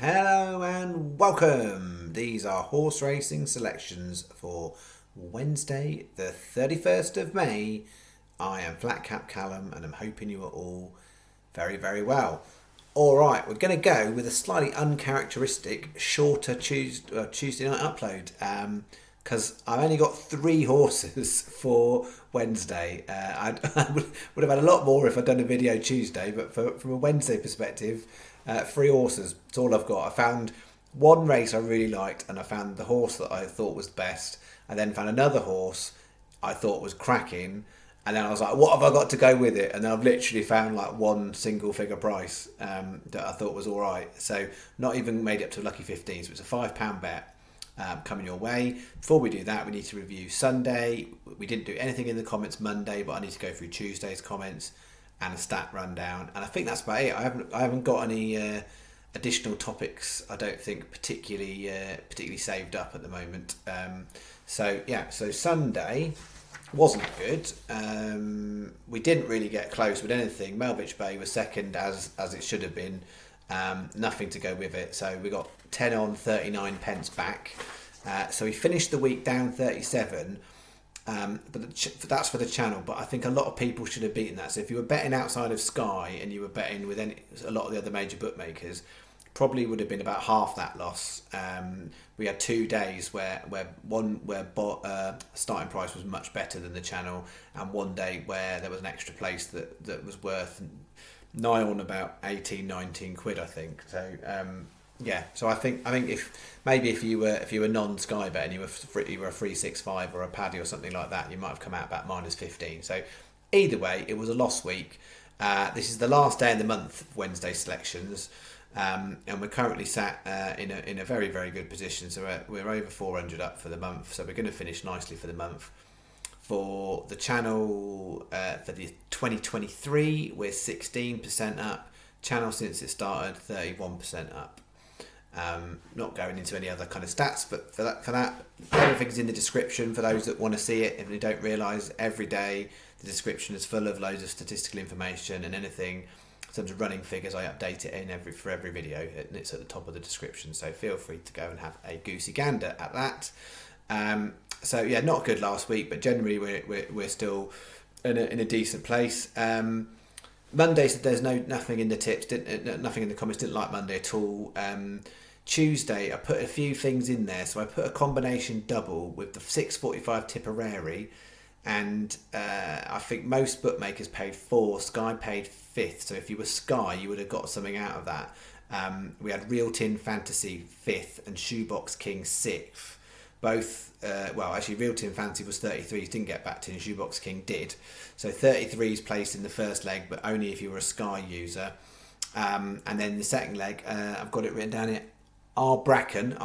Hello and welcome. These are horse racing selections for Wednesday, the 31st of May. I am Flat Cap Callum and I'm hoping you are all very, very well. Alright, we're going to go with a slightly uncharacteristic, shorter Tuesday night upload because I've only got 3 horses for Wednesday. I would have had a lot more if I'd done a video Tuesday, but from a Wednesday perspective, 3 horses. That's all I've got. I found one race I really liked, and I found the horse that I thought was the best. I then found another horse I thought was cracking, and then I was like, "What have I got to go with it?" And then I've literally found like one single figure price that I thought was all right. So not even made it up to lucky 15. So it's a £5 bet. Coming your way. Before we do that, we need to review Sunday. We didn't do anything in the comments Monday, but I need to go through Tuesday's comments and a stat rundown. And I think that's about it. I haven't got any additional topics. I don't think particularly saved up at the moment. So Sunday wasn't good. We didn't really get close with anything. Melvich Bay was second as it should have been. Nothing to go with it. So we got 10 on 39 pence back. So we finished the week down 37. But that's for the channel. But I think a lot of people should have beaten that. So if you were betting outside of Sky and you were betting with a lot of the other major bookmakers, probably would have been about half that loss. We had 2 days where starting price was much better than the channel, and one day where there was an extra place that was worth nigh on about 18-19 quid, I think. So so I think if you were non-Sky bet and you were a 365 or a paddy or something like that, you might have come out about -15. So either way, it was a lost week. This is the last day of the month of Wednesday selections, and we're currently sat in a very, very good position. So we're over 400 up for the month. So we're going to finish nicely for the month. For the channel, for the 2023, we're 16% up. Channel since it started, 31% up. Not going into any other kind of stats, but for that, everything's in the description for those that want to see it. If they don't realise, every day the description is full of loads of statistical information, and anything in terms of running figures, I update it for every video, and it's at the top of the description. So feel free to go and have a goosey gander at that. So yeah, not good last week, but generally we're still in a decent place. Monday said there's nothing in the tips, nothing in the comments. Didn't like Monday at all. Tuesday I put a few things in there, so I put a combination double with the 6.45 Tipperary, and I think most bookmakers paid 4. Sky paid 5th. So if you were Sky, you would have got something out of that. We had Real Tin Fantasy 5th and Shoebox King 6th. Both, actually Real Tin Fantasy was 33s, didn't get back to, and Shoebox King did. So 33s placed in the first leg, but only if you were a Sky user. And then the second leg, I've got it written down here, Bracken,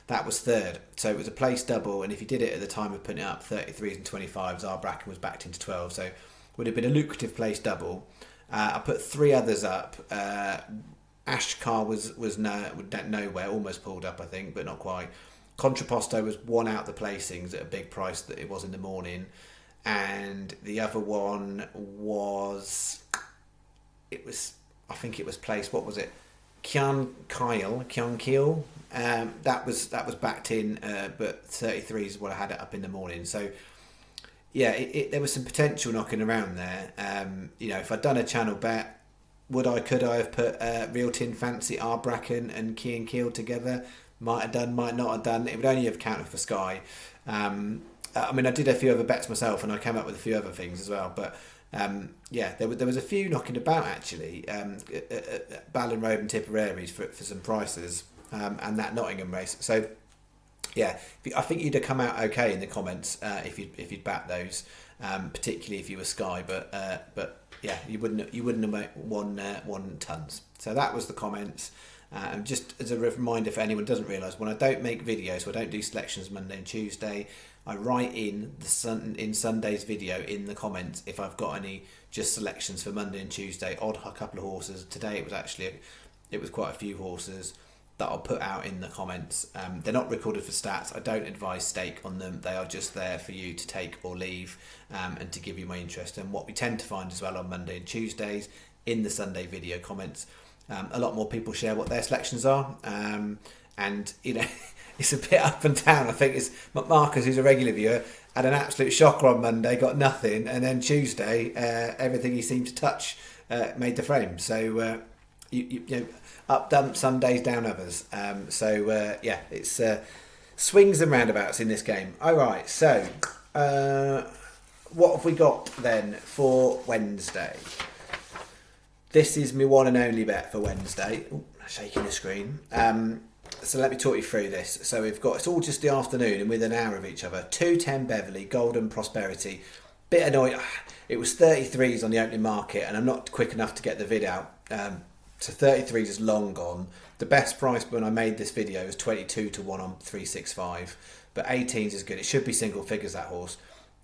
that was 3rd. So it was a place double, and if you did it at the time of putting it up, 33s and 25s, Bracken was backed into 12. So would have been a lucrative place double. I put 3 others up. Ashcar was nowhere, almost pulled up, I think, but not quite. Contraposto was one out the placings at a big price that it was in the morning, and the other one was I think it was placed. What was it? Kian Kiel. That was backed in, but 33 is what I had it up in the morning. So yeah, there was some potential knocking around there. If I'd done a channel bet, could I have put Real Tin Fancy, Bracken and Kiel together? Might have done, might not have done. It would only have counted for Sky. I did a few other bets myself, and I came up with a few other things as well. But there was a few knocking about actually. Ballon Road and Tipperary for some prices, and that Nottingham race. So yeah, I think you'd have come out okay in the comments if you'd backed those, particularly if you were Sky. But yeah, you wouldn't have won tons. So that was the comments. And just as a reminder for anyone who doesn't realise, when I don't make videos, so I don't do selections Monday and Tuesday, I write in Sunday's video in the comments if I've got any just selections for Monday and Tuesday, a couple of horses. Today it was quite a few horses that I'll put out in the comments. They're not recorded for stats. I don't advise stake on them. They are just there for you to take or leave, and to give you my interest. And what we tend to find as well on Monday and Tuesdays in the Sunday video comments A lot more people share what their selections are, and it's a bit up and down. I think it's Marcus, who's a regular viewer, had an absolute shocker on Monday, got nothing, and then Tuesday, everything he seemed to touch made the frame. So up dump some days, down others. It's swings and roundabouts in this game. All right, so what have we got then for Wednesday? This is my one and only bet for Wednesday. Ooh, shaking the screen. So let me talk you through this. So it's all just the afternoon and within an hour of each other. 210 Beverley, Golden Prosperity. Bit annoyed. It was 33s on the opening market, and I'm not quick enough to get the vid out. So 33s is long gone. The best price when I made this video was 22 to 1 on 365. But 18s is good. It should be single figures, that horse.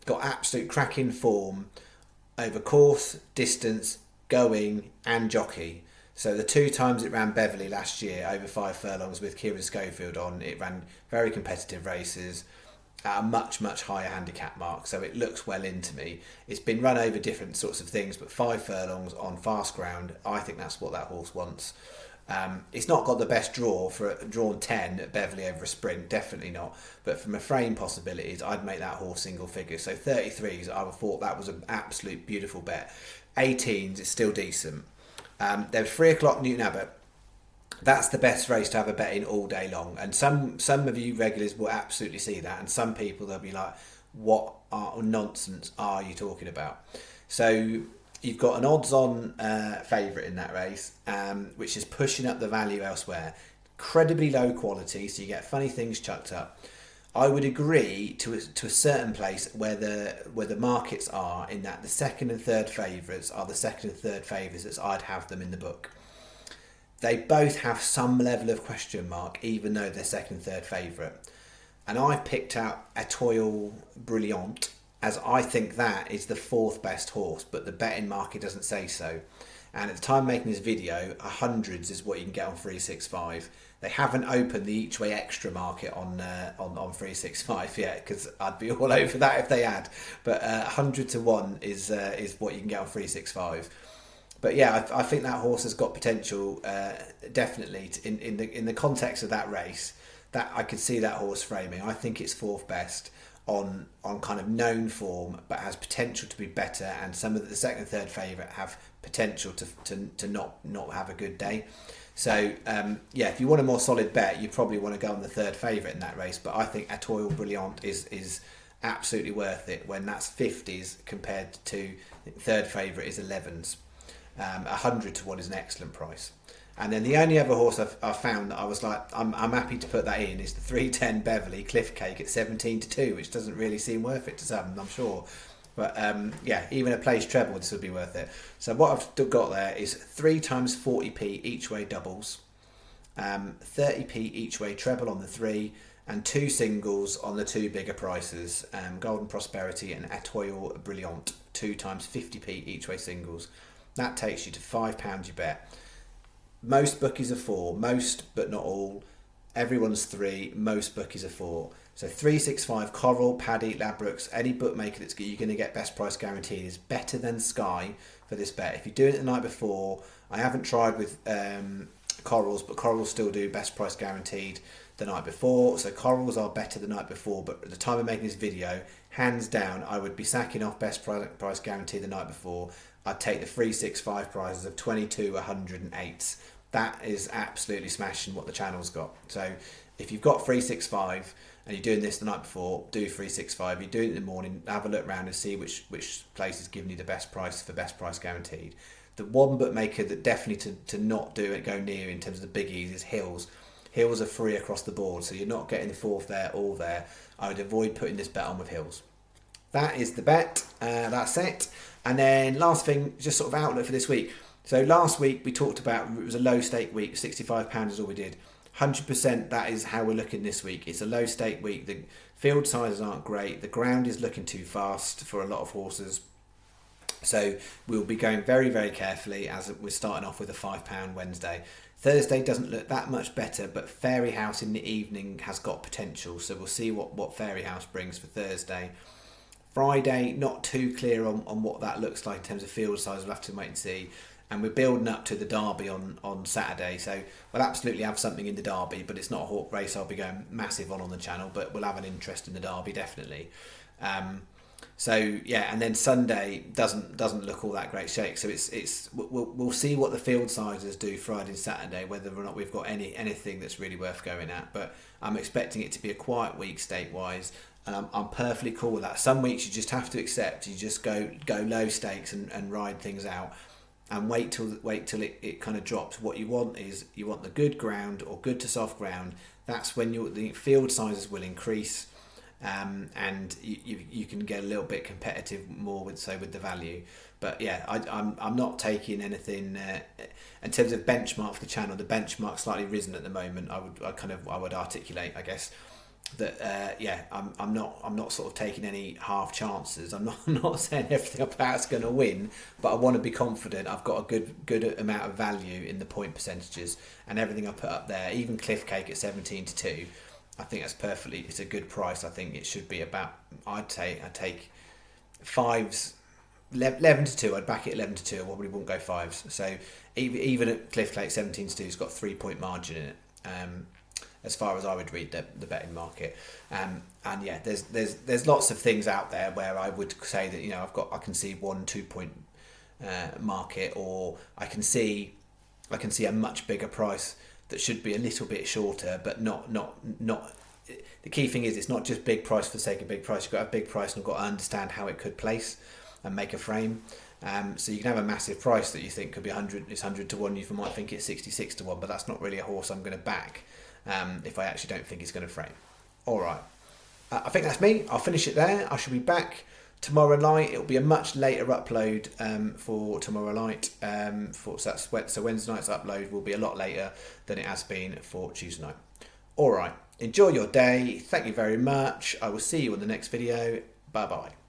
Got absolute cracking form over course, distance, going and jockey. So the 2 times it ran Beverley last year over 5 furlongs with Kieran Schofield on, it ran very competitive races at a much higher handicap mark, so it looks well into me. It's been run over different sorts of things, but 5 furlongs on fast ground, I think that's what that horse wants. It's not got the best draw for a drawn 10 at Beverley over a sprint, definitely not, but from a frame possibilities I'd make that horse single figures. So 33s, I would thought that was an absolute beautiful bet. 18s is still decent. There's 3 o'clock Newton Abbott. That's the best race to have a bet in all day long, and some of you regulars will absolutely see that, and some people they'll be like, what nonsense are you talking about? So you've got an odds-on favourite in that race, which is pushing up the value elsewhere. Incredibly low quality, so you get funny things chucked up. I would agree to a certain place where the markets are, in that the second and third favourites are the second and third favourites as I'd have them in the book. They both have some level of question mark, even though they're second and third favourite. And I picked out Outweigh Brilliant, as I think that is the 4th best horse, but the betting market doesn't say so. And at the time of making this video, 100s is what you can get on 365. They haven't opened the each way extra market on 365 yet, because I'd be all over that if they had. But 100 to 1 is what you can get on 365. But yeah, I think that horse has got potential, definitely in the context of that race. That I could see that horse framing. I think it's 4th best on kind of known form, but has potential to be better. And some of the second and third favourite have potential to not have a good day. So if you want a more solid bet, you probably want to go on the third favourite in that race. But I think Outweigh Brilliant is absolutely worth it when that's 50s compared to third favourite is 11s. 100 to 1 is an excellent price. And then the only other horse I've found that I was like, I'm happy to put that in, is the 310 Beverley Cliff Cake at 17 to 2, which doesn't really seem worth it to some, I'm sure. But even a place treble, this would be worth it. So what I've got there is 3 times 40p each way doubles, 30p each way treble on the 3, and 2 singles on the 2 bigger prices, Golden Prosperity and Outweigh Brilliant, 2 times 50p each way singles. That takes you to £5 you bet. Most bookies are 4, most but not all. Everyone's 3, most bookies are 4. So 365, Coral, Paddy, Ladbrokes, any bookmaker that's you're going to get best price guaranteed is better than Sky for this bet. If you're doing it the night before, I haven't tried with Corals, but Corals still do best price guaranteed the night before. So Corals are better the night before, but at the time of making this video, hands down, I would be sacking off best price guaranteed the night before. I'd take the 365 prices of 22, 108. That is absolutely smashing what the channel's got. So if you've got 365 and you're doing this the night before, do 365. You're doing it in the morning, have a look around and see which place is giving you the best price for best price guaranteed. The one bookmaker that definitely to not do it, go near in terms of the biggies, is Hills. Hills are free across the board, so you're not getting the 4th there, all there. I would avoid putting this bet on with Hills. That is the bet. That's it. And then last thing, just sort of outlook for this week. So last week we talked about it was a low stake week. £65 is all we did. 100% that is how we're looking this week. It's a low stake week. The field sizes aren't great. The ground is looking too fast for a lot of horses. So we'll be going very, very carefully as we're starting off with a £5 Wednesday. Thursday doesn't look that much better, but Fairy House in the evening has got potential. So we'll see what Fairy House brings for Thursday. Friday, not too clear on what that looks like in terms of field size. We'll have to wait and see. and we're building up to the Derby on Saturday. So we'll absolutely have something in the Derby, but it's not a race I'll be going massive on the channel. But we'll have an interest in the Derby definitely. So yeah, and then Sunday doesn't look all that great shape. So we'll see what the field sizes do Friday and Saturday, whether or not we've got anything that's really worth going at. But I'm expecting it to be a quiet week state-wise, and I'm perfectly cool with that. Some weeks you just have to accept. You just go low stakes and ride things out, and wait till it kind of drops. What you want is you want the good ground or good to soft ground. That's when the field sizes will increase. And you can get a little bit competitive more with the value. But yeah, I'm not taking anything in terms of benchmark for the channel. The benchmark's slightly risen at the moment. I would articulate, I guess, that I'm not sort of taking any half chances. I'm not saying everything I put out's going to win, but I want to be confident I've got a good amount of value in the point percentages, and everything I put up there, even Cliff Cake at 17-2. I think that's perfectly. It's a good price. I think it should be about. I'd take fives, 11-2. I'd back it 11-2. I probably wouldn't go fives. So even at Cliff Cake 17-2, it's got 3-point margin in it. As far as I would read the betting market, and yeah, there's lots of things out there where I would say that I can see 1-2 point market, or I can see a much bigger price that should be a little bit shorter, but not. The key thing is it's not just big price for the sake of big price. You've got a big price and you've got to understand how it could place and make a frame. So you can have a massive price that you think could be 100. It's 100-1. You might think it's 66-1, but that's not really a horse I'm going to back if I actually don't think it's going to frame. All right, I think that's me. I'll finish it there. I shall be back tomorrow night. It'll be a much later upload for tomorrow night. So Wednesday night's upload will be a lot later than it has been for Tuesday night. All right, enjoy your day. Thank you very much. I will see you in the next video. Bye bye.